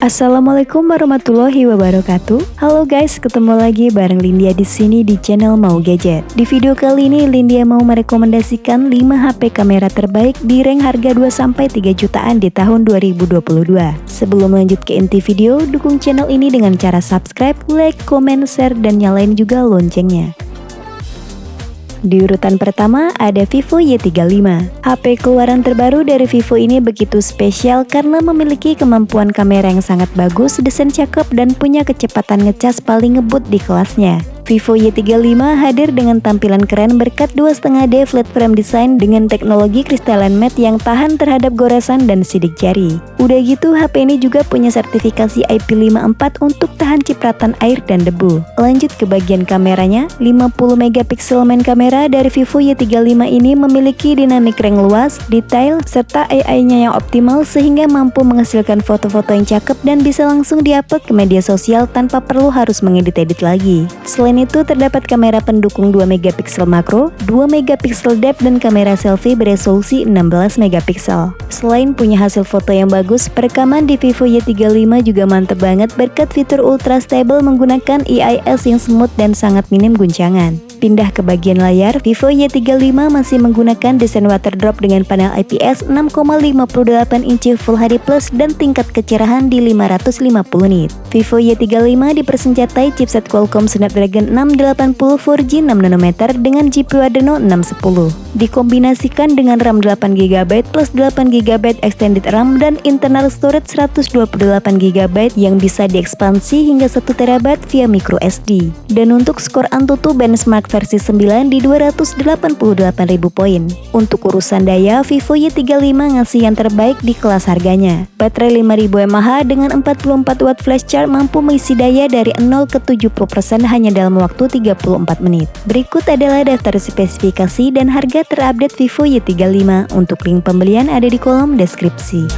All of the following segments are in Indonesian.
Assalamualaikum warahmatullahi wabarakatuh. Halo guys, ketemu lagi bareng Lindia di sini di channel Mau Gadget. Di video kali ini Lindia mau merekomendasikan 5 HP kamera terbaik di rank harga 2-3 jutaan di tahun 2022. Sebelum lanjut ke inti video, dukung channel ini dengan cara subscribe, like, komen, share, dan nyalain juga loncengnya. Di urutan pertama ada Vivo Y35. HP keluaran terbaru dari Vivo ini begitu spesial karena memiliki kemampuan kamera yang sangat bagus, desain cakep, dan punya kecepatan ngecas paling ngebut di kelasnya. Vivo Y35 hadir dengan tampilan keren berkat 2,5D flat frame design dengan teknologi crystalline matte yang tahan terhadap goresan dan sidik jari. Udah gitu, HP ini juga punya sertifikasi IP54 untuk tahan cipratan air dan debu. Lanjut ke bagian kameranya, 50 megapiksel main kamera dari Vivo Y35 ini memiliki dynamic range luas, detail, serta AI-nya yang optimal sehingga mampu menghasilkan foto-foto yang cakep dan bisa langsung diupload ke media sosial tanpa perlu harus mengedit-edit lagi. Selain itu terdapat kamera pendukung 2 megapiksel makro, 2 megapiksel depth, dan kamera selfie beresolusi 16 megapiksel. Selain punya hasil foto yang bagus, perekaman di Vivo Y35 juga mantep banget berkat fitur ultra stable menggunakan EIS yang smooth dan sangat minim guncangan. Pindah ke bagian layar, Vivo Y35 masih menggunakan desain waterdrop dengan panel IPS 6,58 inci Full HD Plus dan tingkat kecerahan di 550 nit. Vivo Y35 dipersenjatai chipset Qualcomm Snapdragon 680 4G 6nm dengan GPU Adreno 610. Dikombinasikan dengan RAM 8GB plus 8GB extended RAM dan internal storage 128GB yang bisa diekspansi hingga 1TB via microSD. Dan untuk skor Antutu benchmark versi 9 di 288.000 poin. Untuk urusan daya, Vivo Y35 ngasih yang terbaik di kelas harganya. Baterai 5000 mAh dengan 44 watt flash charge mampu mengisi daya dari 0 ke 70% hanya dalam waktu 34 menit. Berikut adalah daftar spesifikasi dan harga terupdate Vivo Y35. Untuk link pembelian ada di kolom deskripsi.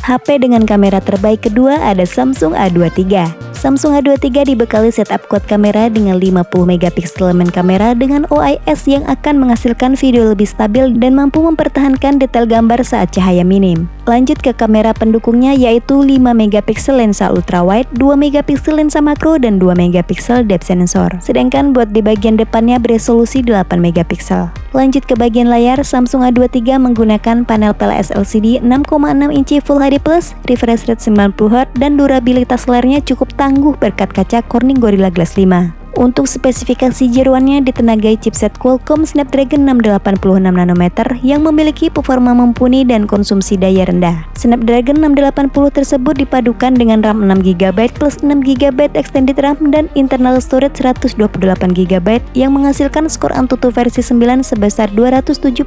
HP dengan kamera terbaik kedua ada Samsung A23. Samsung A23 dibekali setup quad kamera dengan 50 megapiksel main kamera dengan OIS yang akan menghasilkan video lebih stabil dan mampu mempertahankan detail gambar saat cahaya minim. Lanjut ke kamera pendukungnya yaitu 5 megapiksel lensa ultrawide, 2 megapiksel lensa makro, dan 2 megapiksel depth sensor. Sedangkan buat di bagian depannya beresolusi 8 megapiksel. Lanjut ke bagian layar, Samsung A23 menggunakan panel PLS LCD 6,6 inci Full HD Plus, refresh rate 90Hz, dan durabilitas layarnya cukup tangguh berkat kaca Corning Gorilla Glass 5. Untuk spesifikasi jeroannya ditenagai chipset Qualcomm Snapdragon 686nm yang memiliki performa mumpuni dan konsumsi daya rendah. Snapdragon 680 tersebut dipadukan dengan RAM 6GB plus 6GB extended RAM dan internal storage 128GB yang menghasilkan skor Antutu versi 9 sebesar 273.000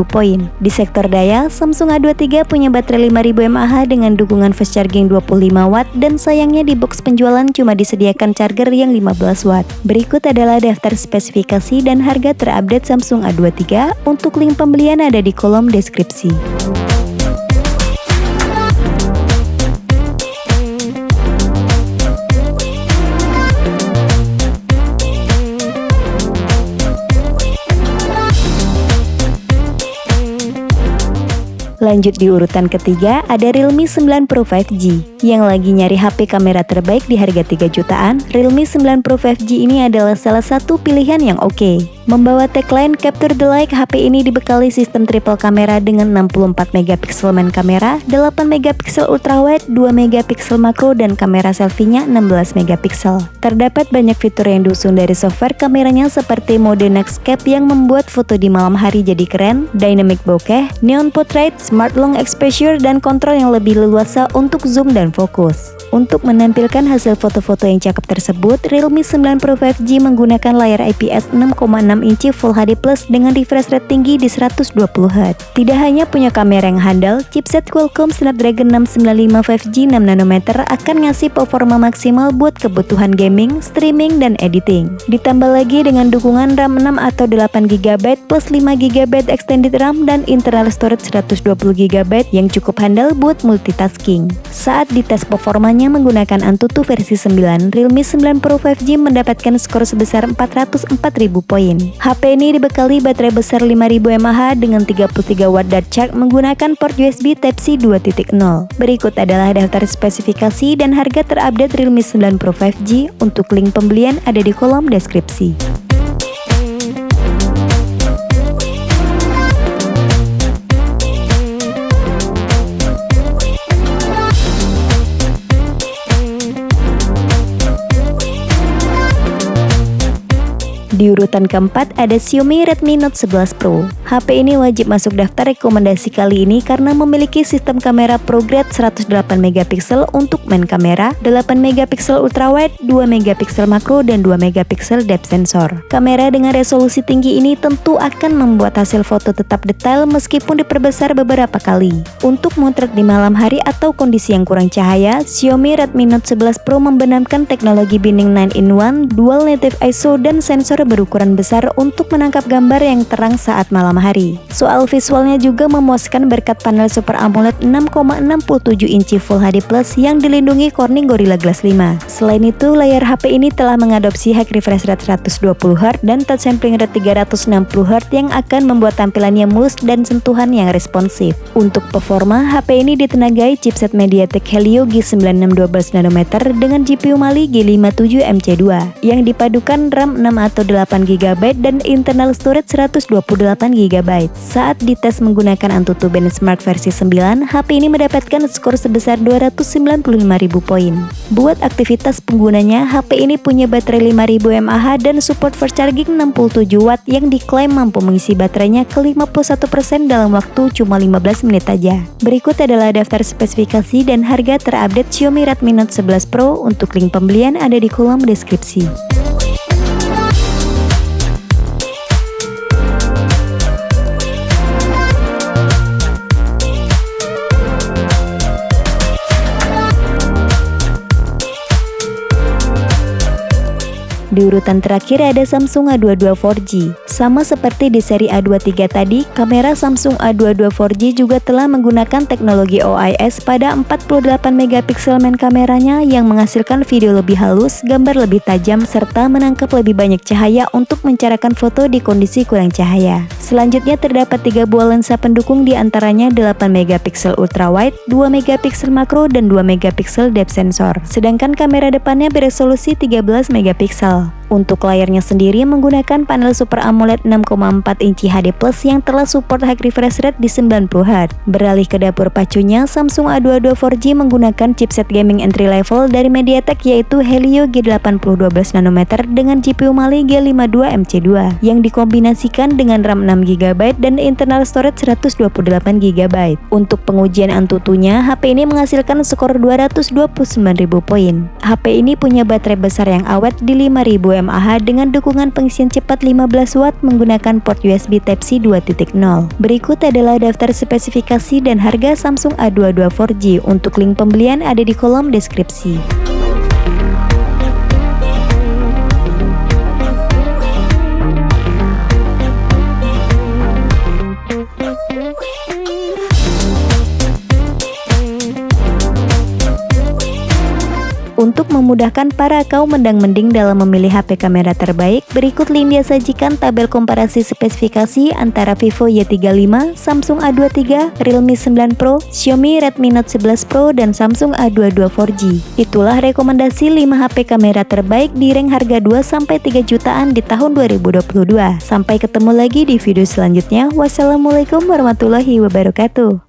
poin. Di sektor daya, Samsung A23 punya baterai 5000 mAh dengan dukungan fast charging 25 watt dan sayangnya di box penjualan cuma disediakan charger yang 15 watt. Berikut adalah daftar spesifikasi dan harga terupdate Samsung A23. Untuk link pembelian ada di kolom deskripsi. Lanjut di urutan ketiga ada Realme 9 Pro 5G. Yang lagi nyari HP kamera terbaik di harga 3 jutaan, Realme 9 Pro 5G ini adalah salah satu pilihan yang oke. Membawa tagline Capture the Light, HP ini dibekali sistem triple kamera dengan 64 megapiksel main kamera, 8 megapiksel ultrawide, 2 megapiksel makro, dan kamera selfie-nya 16 megapiksel. Terdapat banyak fitur yang diusung dari software kameranya seperti mode Nightscape yang membuat foto di malam hari jadi keren, dynamic bokeh, neon portrait, smart long exposure, dan kontrol yang lebih leluasa untuk zoom dan fokus. Untuk menampilkan hasil foto-foto yang cakep tersebut, Realme 9 Pro 5G menggunakan layar IPS 6,6 inci Full HD Plus dengan refresh rate tinggi di 120Hz. Tidak hanya punya kamera yang handal, chipset Qualcomm Snapdragon 695 5G 6nm akan ngasih performa maksimal buat kebutuhan gaming, streaming, dan editing. Ditambah lagi dengan dukungan RAM 6 atau 8GB plus 5GB extended RAM dan internal storage 120GB yang cukup handal buat multitasking. Saat dites performanya kameranya menggunakan Antutu versi 9, Realme 9 Pro 5G mendapatkan skor sebesar 404.000 poin. HP ini dibekali baterai besar 5000 mAh dengan 33 watt dart charge menggunakan port USB Type-C 2.0. Berikut adalah daftar spesifikasi dan harga terupdate Realme 9 Pro 5G. Untuk link pembelian ada di kolom deskripsi. Di urutan keempat ada Xiaomi Redmi Note 11 Pro. HP ini wajib masuk daftar rekomendasi kali ini karena memiliki sistem kamera ProGrade 108MP untuk main kamera, 8MP ultrawide, 2MP makro, dan 2MP depth sensor. Kamera dengan resolusi tinggi ini tentu akan membuat hasil foto tetap detail meskipun diperbesar beberapa kali. Untuk motret di malam hari atau kondisi yang kurang cahaya, Xiaomi Redmi Note 11 Pro membenamkan teknologi binding 9-in-1, dual native ISO, dan sensor berukuran besar untuk menangkap gambar yang terang saat malam hari. Soal visualnya juga memuaskan berkat panel Super AMOLED 6,67 inci Full HD Plus yang dilindungi Corning Gorilla Glass 5. Selain itu, layar HP ini telah mengadopsi high refresh rate 120Hz dan touch sampling rate 360Hz yang akan membuat tampilannya mulus dan sentuhan yang responsif. Untuk performa, HP ini ditenagai chipset MediaTek Helio G96 12nm dengan GPU Mali G57MC2 yang dipadukan RAM 6 atau 8GB dan internal storage 128GB. Saat dites menggunakan Antutu Benchmark versi 9, HP ini mendapatkan skor sebesar 295.000 poin. Buat aktivitas penggunanya, HP ini punya baterai 5000 mAh dan support fast charging 67 watt yang diklaim mampu mengisi baterainya ke 51% dalam waktu cuma 15 menit aja. Berikut adalah daftar spesifikasi dan harga terupdate Xiaomi Redmi Note 11 Pro. Untuk link pembelian ada di kolom deskripsi. Di urutan terakhir ada Samsung A22 4G. Sama seperti di seri A23 tadi, kamera Samsung A22 4G juga telah menggunakan teknologi OIS pada 48MP main kameranya yang menghasilkan video lebih halus, gambar lebih tajam, serta menangkap lebih banyak cahaya untuk mencerahkan foto di kondisi kurang cahaya. Selanjutnya terdapat 3 buah lensa pendukung, di antaranya 8MP ultrawide, 2MP makro, dan 2MP depth sensor. Sedangkan kamera depannya beresolusi 13MP. Untuk layarnya sendiri menggunakan panel Super AMOLED 6,4 inci HD Plus yang telah support high refresh rate di 90Hz. Beralih ke dapur pacunya, Samsung A22 4G menggunakan chipset gaming entry level dari MediaTek yaitu Helio G80 12nm dengan GPU Mali G52MC2 yang dikombinasikan dengan RAM 6GB dan internal storage 128GB. Untuk pengujian Antutunya, HP ini menghasilkan skor 229.000 poin. HP ini punya baterai besar yang awet di 5000 mAh dengan dukungan pengisian cepat 15 watt menggunakan port USB Type-C 2.0. Berikut adalah daftar spesifikasi dan harga Samsung A22 4G. Untuk link pembelian ada di kolom deskripsi. Untuk memudahkan para kaum mendang-mending dalam memilih HP kamera terbaik, berikut Lindia sajikan tabel komparasi spesifikasi antara Vivo Y35, Samsung A23, Realme 9 Pro, Xiaomi Redmi Note 11 Pro, dan Samsung A22 4G. Itulah rekomendasi 5 HP kamera terbaik di rank harga 2-3 jutaan di tahun 2022. Sampai ketemu lagi di video selanjutnya. Wassalamualaikum warahmatullahi wabarakatuh.